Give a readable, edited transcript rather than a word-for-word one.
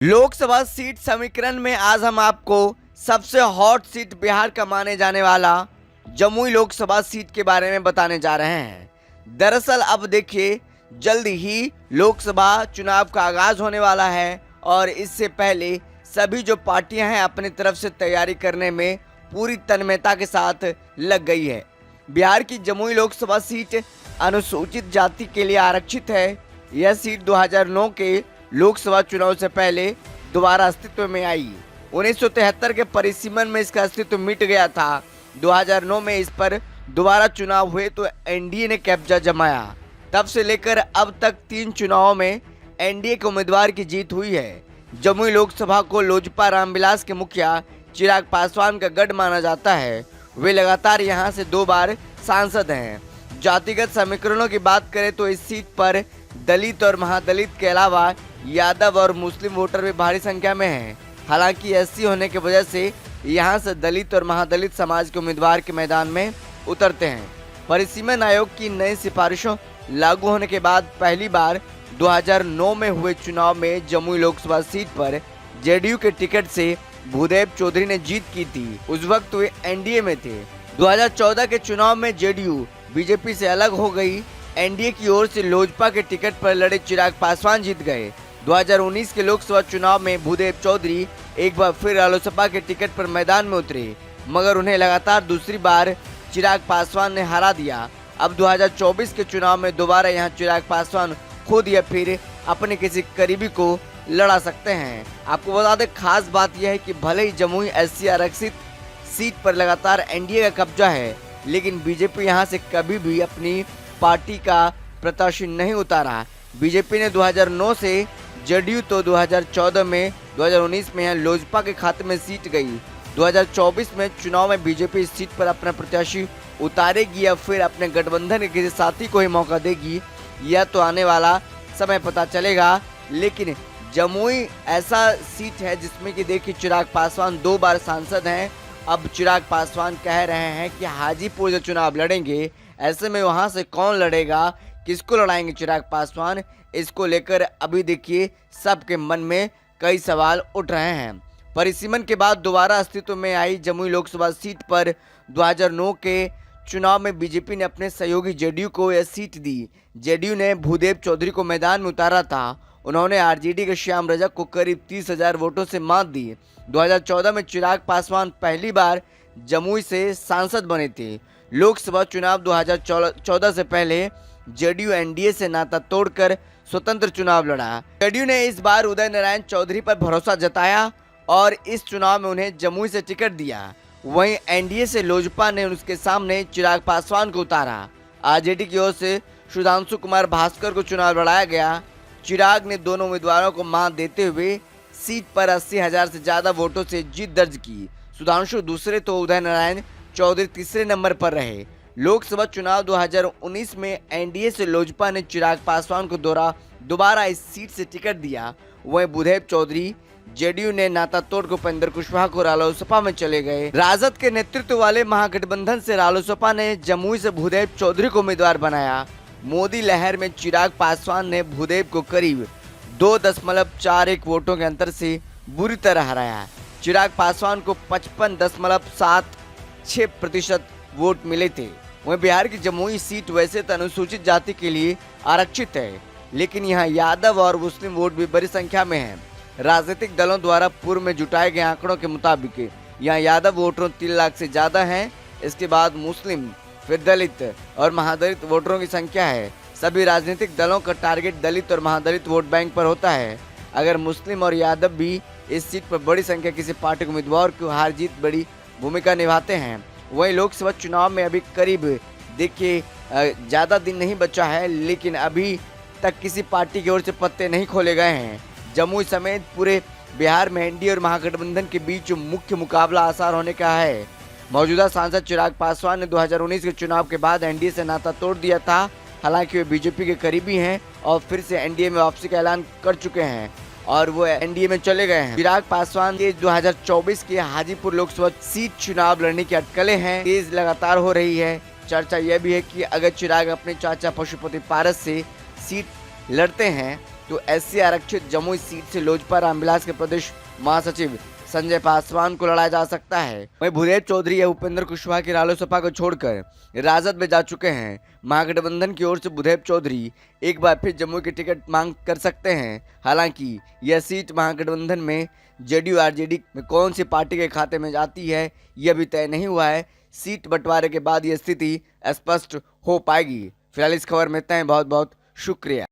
Lok Sabha seat समीकरण में आज हम आपको सबसे हॉट सीट बिहार का माने जाने वाला जमुई लोकसभा सीट के बारे में बताने जा रहे हैं। दरअसल अब देखिए, जल्द ही लोकसभा चुनाव का आगाज होने वाला है और इससे पहले सभी जो पार्टियां हैं अपनी तरफ से तैयारी करने में पूरी तन्मयता के साथ लग गई है। बिहार की जमुई लोकसभा सीट अनुसूचित जाति के लिए आरक्षित है। यह सीट 2009 के लोकसभा चुनाव से पहले दोबारा अस्तित्व में आई। 1973 के परिसीमन में इसका अस्तित्व मिट गया था। 2009 में इस पर दोबारा चुनाव हुए तो एनडीए ने कब्जा जमाया। तब से लेकर अब तक 3 चुनावों में एनडीए के उम्मीदवार की जीत हुई है। जमुई लोकसभा को लोजपा रामविलास के मुखिया चिराग पासवान का गढ़ माना जाता है। वे लगातार यहां से 2 बार सांसद हैं। जातिगत समीकरणों की बात करें तो इस सीट पर दलित और महादलित के अलावा यादव और मुस्लिम वोटर भी भारी संख्या में हैं। हालांकि एससी होने की वजह से यहां से दलित और महादलित समाज के उम्मीदवार के मैदान में उतरते हैं। परिसीमन आयोग की नई सिफारिशों लागू होने के बाद पहली बार 2009 में हुए चुनाव में जमुई लोकसभा सीट पर जेडीयू के टिकट से भूदेव चौधरी ने जीत की थी। उस वक्त वे एनडीए में थे। 2014 के चुनाव में जेडीयू बीजेपी से अलग हो गई। एनडीए की ओर से लोजपा के टिकट पर लड़े चिराग पासवान जीत गए। 2019 के लोकसभा चुनाव में भूदेव चौधरी एक बार फिर रालोसपा के टिकट पर मैदान में उतरे, मगर उन्हें लगातार दूसरी बार चिराग पासवान ने हरा दिया। अब 2024 के चुनाव में दोबारा यहां चिराग पासवान खुद या फिर अपने किसी करीबी को लड़ा सकते हैं। आपको बता दें, खास बात यह है कि भले ही जमुई एससी आरक्षित सीट पर लगातार एनडीए का कब्जा है, लेकिन बीजेपी यहां से कभी भी अपनी पार्टी का प्रत्याशी नहीं उतारा। बीजेपी ने 2009 से जेडीयू तो 2014 में 2019 में यहां लोजपा के खाते में सीट गई। 2024 में चुनाव में बीजेपी इस सीट पर अपना प्रत्याशी उतारेगी या फिर अपने गठबंधन के किसी साथी को ही मौका देगी, यह तो आने वाला समय पता चलेगा। लेकिन जमुई ऐसा सीट है जिसमें कि देखिए, चिराग पासवान 2 बार सांसद हैं। अब चिराग पासवान कह रहे हैं कि हाजीपुर से चुनाव लड़ेंगे। ऐसे में वहां से कौन लड़ेगा, किसको लड़ाएंगे चिराग पासवान, इसको लेकर अभी देखिए सबके मन में कई सवाल उठ रहे हैं। परिसीमन के बाद दोबारा अस्तित्व में आई जमुई लोकसभा सीट पर 2009 के चुनाव में बीजेपी ने अपने सहयोगी जेडीयू को यह सीट दी। जेडीयू ने भूदेव चौधरी को मैदान में उतारा था। उन्होंने आरजेडी के श्याम रजक को करीब 30,000 वोटों से मात दी। 2014 में चिराग पासवान पहली बार जमुई से सांसद बने थे। लोकसभा चुनाव 2014 से पहले जेडीयू एनडीए से नाता तोड़कर स्वतंत्र चुनाव लड़ा। जेडीयू ने इस बार उदय नारायण चौधरी पर भरोसा जताया और इस चुनाव में उन्हें जमुई से टिकट दिया। वहीं एनडीए से लोजपा ने उसके सामने चिराग पासवान को उतारा। आरजेडी की ओर से सुधांशु कुमार भास्कर को चुनाव लड़ाया गया। चिराग ने दोनों उम्मीदवारों को मात देते हुए सीट पर 80,000 से ज्यादा वोटों से जीत दर्ज की। सुधांशु दूसरे तो उदय नारायण चौधरी तीसरे नंबर पर रहे। लोकसभा चुनाव 2019 में एनडीए से लोजपा ने चिराग पासवान को दोबारा इस सीट से टिकट दिया। वहीं भूदेव चौधरी जेडीयू ने नाता तोड़ उपेंद्र कुशवाहा को रालोसपा में चले गए। राजद के नेतृत्व वाले महागठबंधन से रालोसपा ने जमुई से भूदेव चौधरी को उम्मीदवार बनाया। मोदी लहर में चिराग पासवान ने भूदेव को करीब 2.41 वोटों के अंतर से बुरी तरह हराया। चिराग पासवान को 55.76% वोट मिले थे। वहीं बिहार की जमुई सीट वैसे तो अनुसूचित जाति के लिए आरक्षित है, लेकिन यहां यादव और मुस्लिम वोट भी बड़ी संख्या में हैं। राजनीतिक दलों द्वारा पूर्व में जुटाए गए आंकड़ों के मुताबिक यहां यादव वोटरों 3 लाख से ज्यादा हैं। इसके बाद मुस्लिम, फिर दलित और महादलित वोटरों की संख्या है। सभी राजनीतिक दलों का टारगेट दलित और महादलित वोट बैंक पर होता है। अगर मुस्लिम और यादव भी इस सीट पर बड़ी संख्या किसी पार्टी के उम्मीदवार की हार जीत बड़ी भूमिका निभाते हैं। वहीं लोकसभा चुनाव में अभी करीब देखिए ज़्यादा दिन नहीं बचा है, लेकिन अभी तक किसी पार्टी की ओर से पत्ते नहीं खोले गए हैं। जमुई समेत पूरे बिहार में एनडीए और महागठबंधन के बीच मुख्य मुकाबला आसार होने का है। मौजूदा सांसद चिराग पासवान ने 2019 के चुनाव के बाद एनडीए से नाता तोड़ दिया था। हालांकि वे बीजेपी के करीबी हैं और फिर से एनडीए में वापसी का ऐलान कर चुके हैं और वो एनडीए में चले गए हैं। चिराग पासवान के 2024 के हाजीपुर लोकसभा सीट चुनाव लड़ने की अटकलें हैं तेज लगातार हो रही है। चर्चा यह भी है कि अगर चिराग अपने चाचा पशुपति पारस से सीट लड़ते हैं तो SC आरक्षित जमुई सीट से लोजपा रामविलास के प्रदेश महासचिव संजय पासवान को लड़ाया जा सकता है। वहीं भूदेव चौधरी या उपेंद्र कुशवाहा की रालोसपा को छोड़कर राजद में जा चुके हैं। महागठबंधन की ओर से भूदेव चौधरी एक बार फिर जमुई की टिकट मांग कर सकते हैं। हालांकि यह सीट महागठबंधन में जेडीयू आरजेडी में कौन सी पार्टी के खाते में जाती है, यह भी तय नहीं हुआ है। सीट बंटवारे के बाद यह स्थिति स्पष्ट हो पाएगी। फिलहाल इस खबर में इतना ही। बहुत बहुत शुक्रिया।